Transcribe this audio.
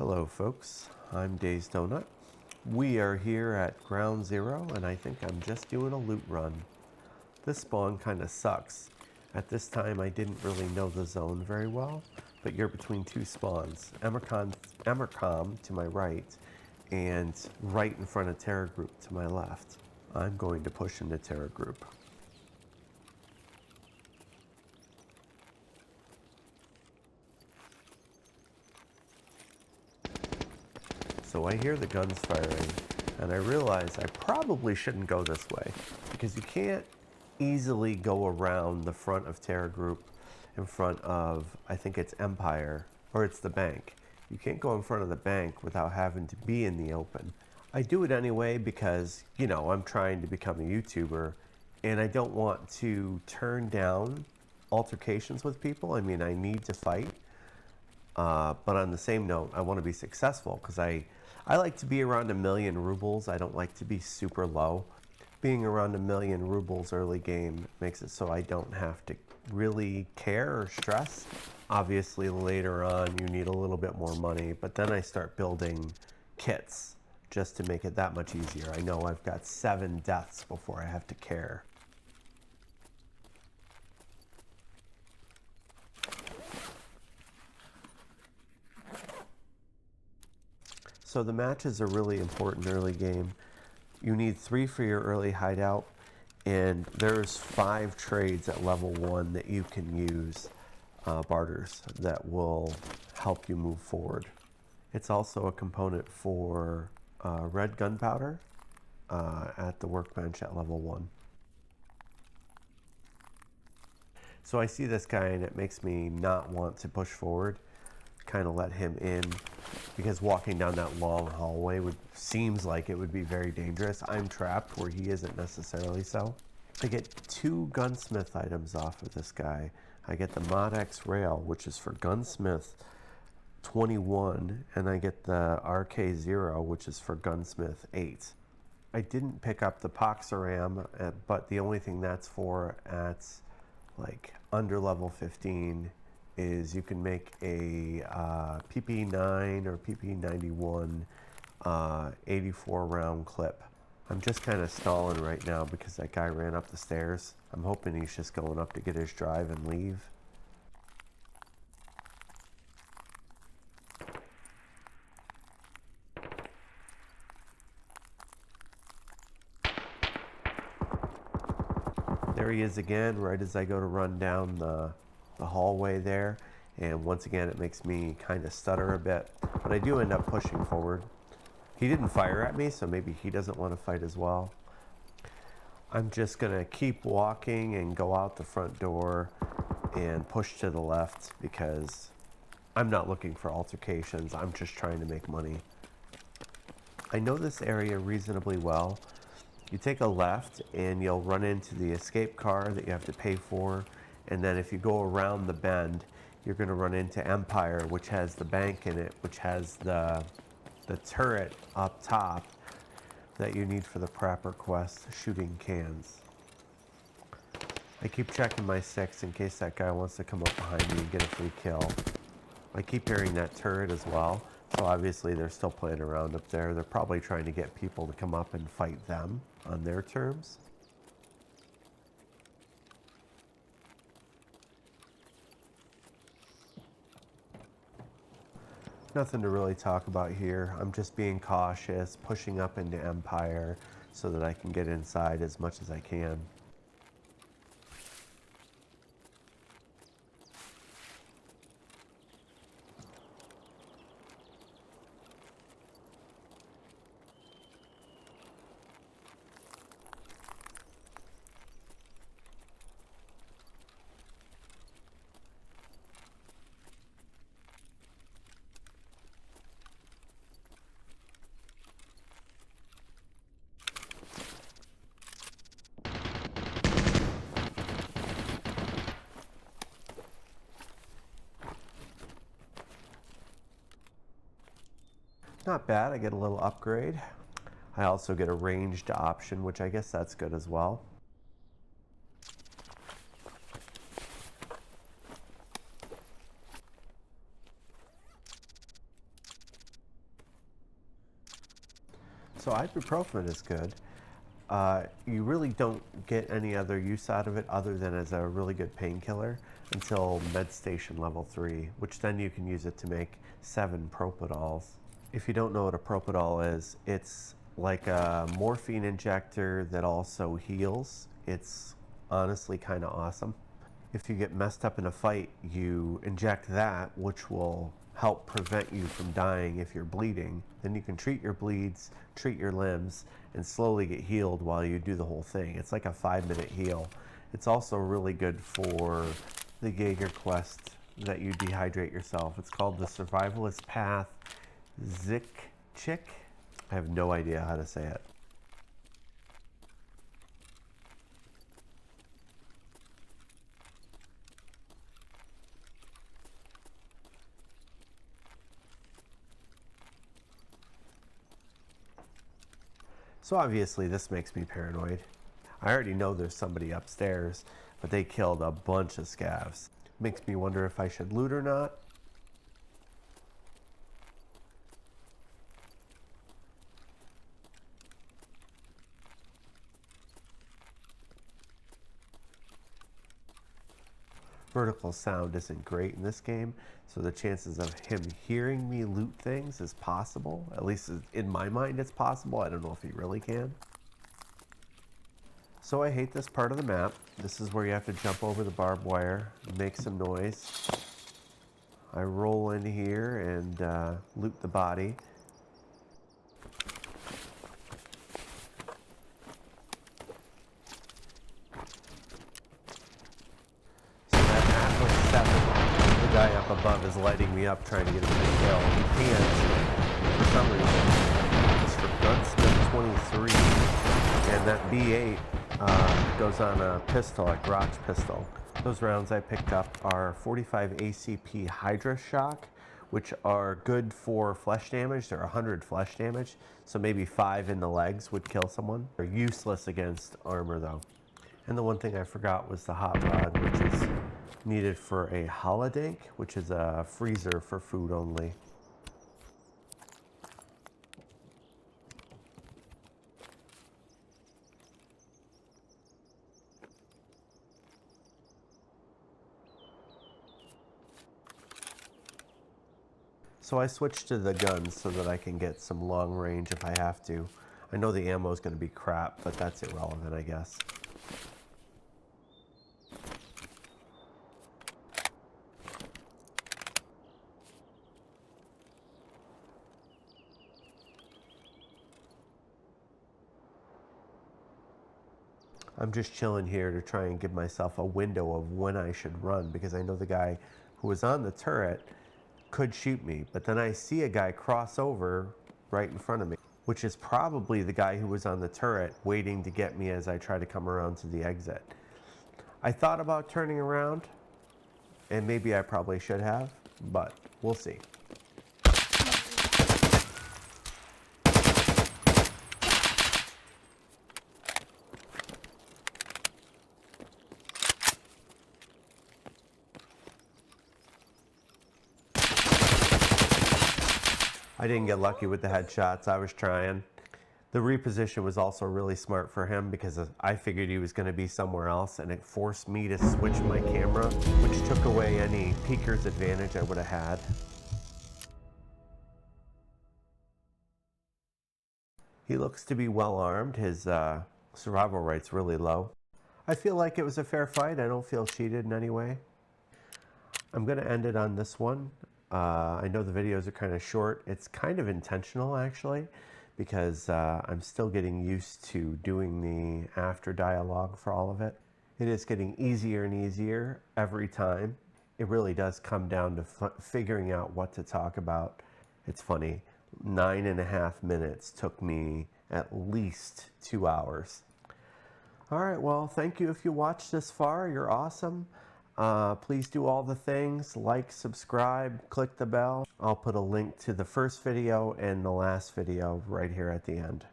Hello folks, I'm Days Donut. We are here at Ground Zero and I think I'm just doing a loot run. This spawn kind of sucks. At this time I didn't really know the zone very well, but you're between two spawns, Emercom to my right and right in front of Terror Group to my left. I'm going to push into Terror Group. So I hear the guns firing, and I realize I probably shouldn't go this way, because you can't easily go around the front of Terror Group in front of, I think it's Empire, or it's the bank. You can't go in front of the bank without having to be in the open. I do it anyway because, you know, I'm trying to become a YouTuber, and I don't want to turn down altercations with people. I mean, I need to fight. But on the same note, I want to be successful because I like to be around 1,000,000 rubles. I don't like to be super low. Being around 1,000,000 rubles early game makes it so I don't have to really care or stress. Obviously, later on, you need a little bit more money, but then I start building kits just to make it that much easier. I know I've got 7 deaths before I have to care. So the matches are really important early game. You need 3 for your early hideout, and there's 5 trades at level 1 that you can use, barters, that will help you move forward. It's also a component for red gunpowder at the workbench at level 1. So I see this guy and it makes me not want to push forward, kind of let him in, because walking down that long hallway seems like it would be very dangerous. I'm trapped where he isn't necessarily so. I get 2 gunsmith items off of this guy. I get the Mod X rail, which is for gunsmith 21, and I get the RK0, which is for gunsmith 8. I didn't pick up the Poxoram, but the only thing that's for at like under level 15 is you can make a PP9 or PP91 84 round clip. I'm just kind of stalling right now because that guy ran up the stairs. I'm hoping he's just going up to get his drive and leave. There he is again, right as I go to run down the hallway there. And once again, it makes me kind of stutter a bit, but I do end up pushing forward. He didn't fire at me, so maybe he doesn't want to fight as well. I'm just gonna keep walking and go out the front door and push to the left because I'm not looking for altercations. I'm just trying to make money. I know this area reasonably well. You take a left and you'll run into the escape car that you have to pay for. And then if you go around the bend, you're going to run into Empire, which has the bank in it, which has the turret up top that you need for the Prapper quest, shooting cans. I keep checking my 6 in case that guy wants to come up behind me and get a free kill. I keep hearing that turret as well, so obviously they're still playing around up there. They're probably trying to get people to come up and fight them on their terms. Nothing to really talk about here. I'm just being cautious, pushing up into Empire so that I can get inside as much as I can. Not bad, I get a little upgrade. I also get a ranged option, which I guess that's good as well. So ibuprofen is good. You really don't get any other use out of it other than as a really good painkiller until med station level 3, which then you can use it to make 7 propadols. If you don't know what a propadol is, it's like a morphine injector that also heals. It's honestly kind of awesome. If you get messed up in a fight, you inject that, which will help prevent you from dying if you're bleeding. Then you can treat your bleeds, treat your limbs, and slowly get healed while you do the whole thing. It's like a 5-minute heal. It's also really good for the Jaeger quest that you dehydrate yourself. It's called the Survivalist Path Chick. I have no idea how to say it. So obviously this makes me paranoid. I already know there's somebody upstairs, but they killed a bunch of scavs. Makes me wonder if I should loot or not. Vertical sound isn't great in this game, so the chances of him hearing me loot things is possible. At least in my mind it's possible. I don't know if he really can. So I hate this part of the map. This is where you have to jump over the barbed wire, make some noise. I roll in here and loot the body. The guy up above is lighting me up trying to get a big kill. He can't for some reason. It's for Gunsmith 23. And that B8 goes on a pistol, a Grotch pistol. Those rounds I picked up are 45 ACP Hydra Shock, which are good for flesh damage. They're 100 flesh damage, so maybe 5 in the legs would kill someone. They're useless against armor though. And the one thing I forgot was the hot rod, which is needed for a holodank, which is a freezer for food only. So I switched to the guns so that I can get some long range if I have to. I know the ammo is going to be crap, but that's irrelevant, I guess. I'm just chilling here to try and give myself a window of when I should run, because I know the guy who was on the turret could shoot me, but then I see a guy cross over right in front of me, which is probably the guy who was on the turret waiting to get me as I try to come around to the exit. I thought about turning around, and maybe I probably should have, but we'll see. I didn't get lucky with the headshots. I was trying. The reposition was also really smart for him because I figured he was going to be somewhere else, and it forced me to switch my camera, which took away any peeker's advantage I would have had. He looks to be well armed. His survival rate's really low. I feel like it was a fair fight. I don't feel cheated in any way. I'm going to end it on this one. I know the videos are kind of short. It's kind of intentional actually, because I'm still getting used to doing the after dialogue for all of it. It is getting easier and easier every time. It really does come down to figuring out what to talk about. It's funny, 9.5 minutes took me at least 2 hours. All right, well, thank you if you watched this far. You're awesome. Please do all the things, like, subscribe, click the bell. I'll put a link to the first video and the last video right here at the end.